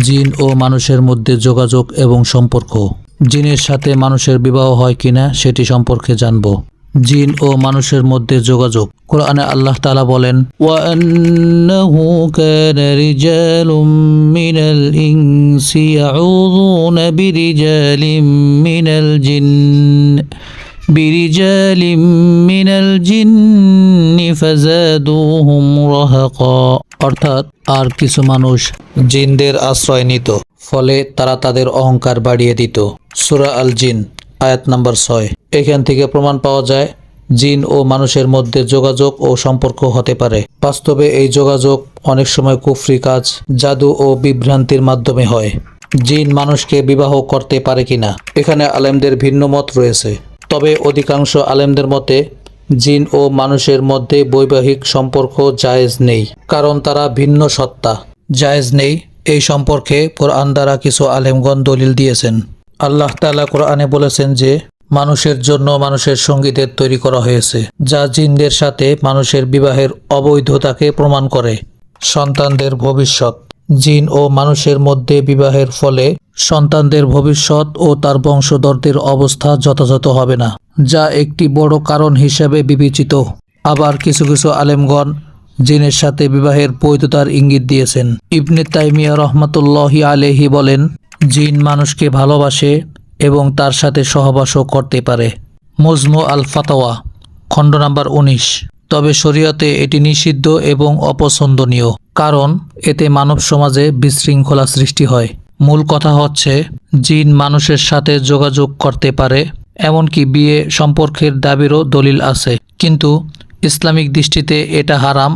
জিন ও মানুষের মধ্যে যোগাযোগ এবং সম্পর্ক। জিনের সাথে মানুষের বিবাহ হয় কিনা সেটি সম্পর্কে জানব। জিন ও মানুষের মধ্যে যোগাযোগ। কোরআনে আল্লাহ তাআলা বলেন, ওয়ান্নাহু কানা রিজালুম মিনাল ইনসি ইয়াউযুনা বিরিজালিম মিনাল জিন্নি ফাযাদুহুম রাহাকা। অর্থাৎ আর কিছু মানুষ জিনদের আশ্রয় নিত, ফলে তারা তাদের অহংকার বাড়িয়ে দিত। সূরা আল জিন আয়াত নম্বর 6। এখান থেকে প্রমাণ পাওয়া যায় জিন ও মানুষের মধ্যে যোগাযোগ ও সম্পর্ক হতে পারে। বাস্তবে এই যোগাযোগ অনেক সময় কুফরি কাজ, জাদু ও বিভ্রান্তির মাধ্যমে হয়। জিন মানুষকে বিবাহ করতে পারে কিনা, এখানে আলেমদের ভিন্ন মত রয়েছে। তবে অধিকাংশ আলেমদের মতে জিন ও মানুষের মধ্যে বৈবাহিক সম্পর্ক জায়েজ নেই, কারণ তারা ভিন্ন সত্তা। জায়েজ নেই এই সম্পর্কে কোরআন দ্বারা কিছু আলেমগণ দলিল দিয়েছেন। আল্লাহ তাআলা কোরআনে বলেছেন যে মানুষের জন্য মানুষের সঙ্গীদের তৈরি করা হয়েছে, যা জিনদের সাথে মানুষের বিবাহের অবৈধতাকে প্রমাণ করে। সন্তানদের ভবিষ্যৎ। জিন ও মানুষের মধ্যে বিবাহের ফলে সন্তানদের ভবিষ্যৎ ও তার বংশধরদের অবস্থা যথাযথ হবে না, যা একটি বড় কারণ হিসেবে বিবেচিত। আবার কিছু কিছু আলেমগণ জিনের সাথে বিবাহের বৈধতার ইঙ্গিত দিয়েছেন। ইবনে তাইমিয়া রহমাতুল্লাহি আলাইহি বলেন, জিন মানুষকে ভালোবাসে এবং তার সাথে সহবাসও করতে পারে। মজমু আল ফাতাওয়া খণ্ড নাম্বার 19। তবে শরীয়তে এটি নিষিদ্ধ এবং অপছন্দনীয়, কারণ এতে মানব সমাজে বিশৃঙ্খলা সৃষ্টি হয়। মূল কথা হচ্ছে জিন মানুষের সাথে যোগাযোগ করতে পারে, এমনকি বিয়ে সম্পর্কের দাবিরও দলিল আছে, কিন্তু ইসলামিক দৃষ্টিতে এটা হারাম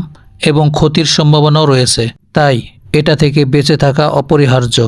এবং ক্ষতির সম্ভাবনাও রয়েছে। তাই এটা থেকে বেঁচে থাকা অপরিহার্য।